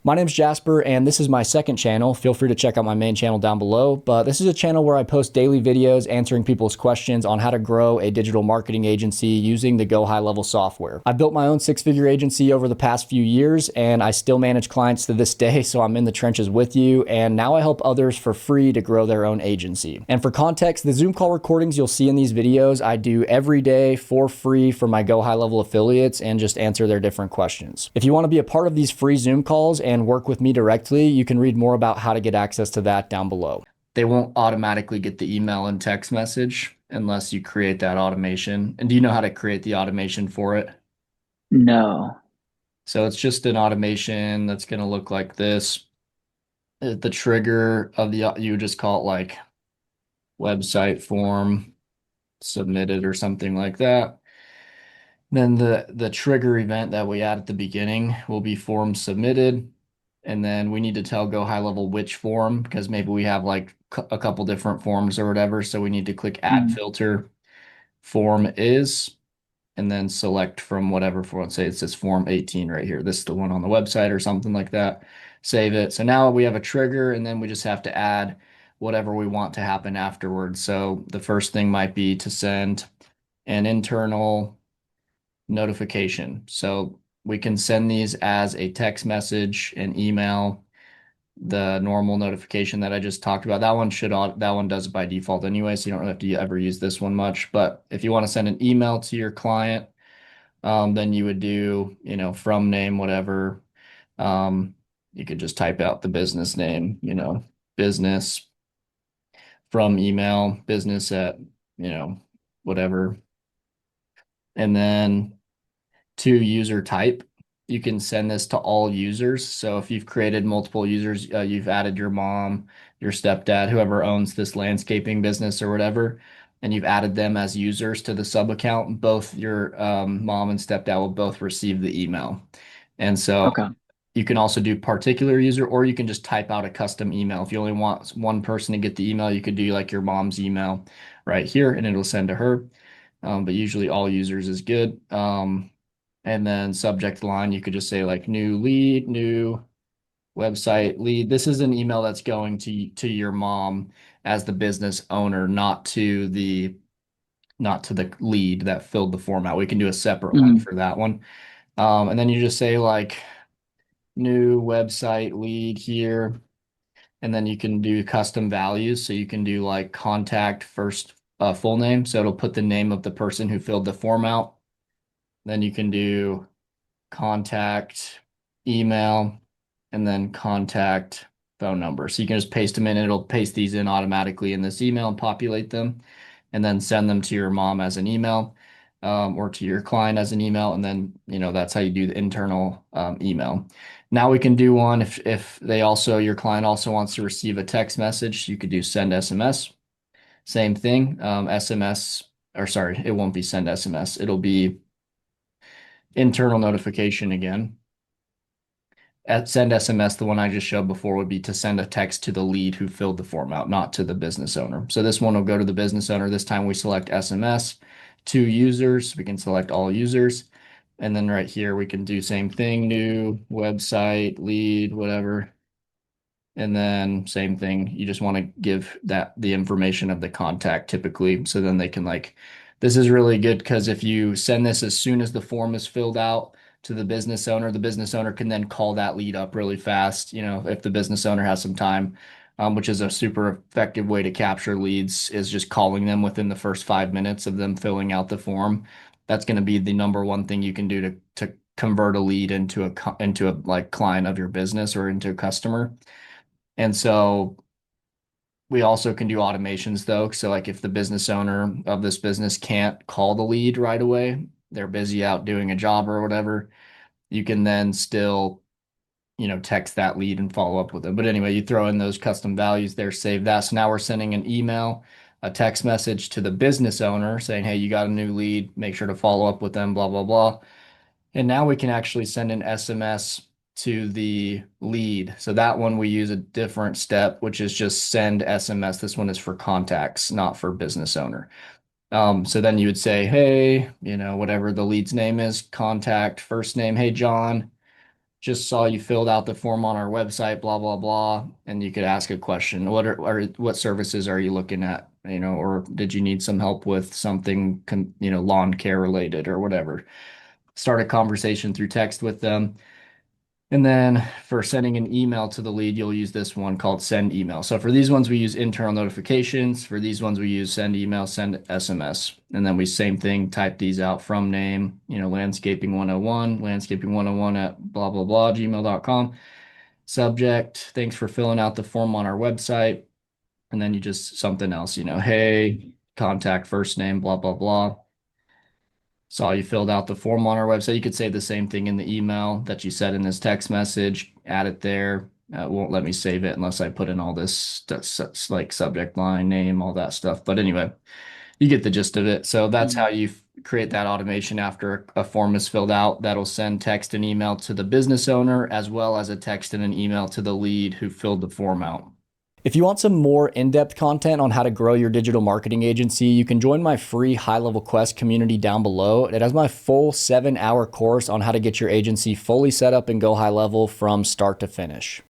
My name's Jasper, and this is my second channel. Feel free to check out my main channel down below. But this is a channel where I post daily videos answering people's questions on how to grow a digital marketing agency using the GoHighLevel software. I've built my own six-figure agency over the past few years, and I still manage clients to this day, so I'm in the trenches with you. And now I help others for free to grow their own agency. And for context, the Zoom call recordings you'll see in these videos, I do every day for free for my GoHighLevel affiliates and just answer their different questions. If you want to be a part of these free Zoom calls and work with me directly, you can read more about how to get access to that down below. They won't automatically get the email and text message unless you create that automation. And do you know how to create the automation for it? No. So it's just an automation that's going to look like this. The trigger of you would just call it like website form submitted or something like that. Then the trigger event that we add at the beginning will be form submitted. And then we need to tell GoHighLevel which form, because maybe we have like a couple different forms or whatever. So we need to click add Mm. filter form is, and then select from whatever form. Let's say it says form 18 right here. This is the one on the website or something like that. Save it. So now we have a trigger, and then we just have to add whatever we want to happen afterwards. So the first thing might be to send an internal notification. So we can send these as a text message, an email, the normal notification that I just talked about. That one does it by default anyway, so you don't really have to ever use this one much. But if you want to send an email to your client, then you would do, from name, whatever. Um, you could just type out the business name, business from email, business at, whatever. And then to user type. You can send this to all users. So if you've created multiple users, you've added your mom, your stepdad, whoever owns this landscaping business or whatever, and you've added them as users to the sub account, both your mom and stepdad will both receive the email. And so Okay. you can also do particular user, or you can just type out a custom email. If you only want one person to get the email, you could do like your mom's email right here and it'll send to her. But usually all users is good. And then subject line, you could just say like new lead, new website lead. This is an email that's going to your mom as the business owner, not to the lead that filled the form out. We can do a separate one Mm. for that one. And then you just say like new website lead here, and then you can do custom values. So you can do like contact first full name. So it'll put the name of the person who filled the form out. Then you can do contact, email, and then contact phone number. So you can just paste them in. It'll paste these in automatically in this email and populate them, and then send them to your mom as an email, or to your client as an email. And then, that's how you do the internal email. Now we can do one if your client also wants to receive a text message, you could do send SMS. Same thing. SMS, or sorry, it won't be send SMS. It'll be internal notification again. At send SMS, the one I just showed before would be to send a text to the lead who filled the form out, not to the business owner. So this one will go to the business owner. This time we select SMS to users. We can select all users. And then right here, we can do same thing, new website, lead, whatever. And then same thing, you just want to give that the information of the contact typically. So then they can this is really good because if you send this as soon as the form is filled out to the business owner can then call that lead up really fast, if the business owner has some time, which is a super effective way to capture leads is just calling them within the first 5 minutes of them filling out the form. That's going to be the number one thing you can do to convert a lead into a like client of your business or into a customer. And so we also can do automations though. So like if the business owner of this business can't call the lead right away, they're busy out doing a job or whatever, you can then still, text that lead and follow up with them. But anyway, you throw in those custom values there, save that. So now we're sending an email, a text message to the business owner saying, hey, you got a new lead, make sure to follow up with them, blah, blah, blah. And now we can actually send an SMS to the lead. So that one we use a different step, which is just send SMS. This one is for contacts, not for business owner. So then you would say, hey, whatever the lead's name is, contact first name, hey, John, just saw you filled out the form on our website, blah, blah, blah. And you could ask a question. What services are you looking at? Or did you need some help with something, lawn care related or whatever? Start a conversation through text with them. And then for sending an email to the lead, you'll use this one called send email. So for these ones, we use internal notifications. For these ones, we use send email, send SMS. And then we same thing, type these out from name, landscaping 101, landscaping 101 at blah, blah, blah, gmail.com. Subject, thanks for filling out the form on our website. And then you just something else, hey, contact first name, blah, blah, blah. Saw you filled out the form on our website. You could say the same thing in the email that you said in this text message, add it there. It won't let me save it unless I put in all this like subject line, name, all that stuff. But anyway, you get the gist of it. So that's how you create that automation after a form is filled out. That'll send text and email to the business owner as well as a text and an email to the lead who filled the form out. If you want some more in-depth content on how to grow your digital marketing agency, you can join my free HighLevel Quest community down below. It has my full 7-hour course on how to get your agency fully set up and go high level from start to finish.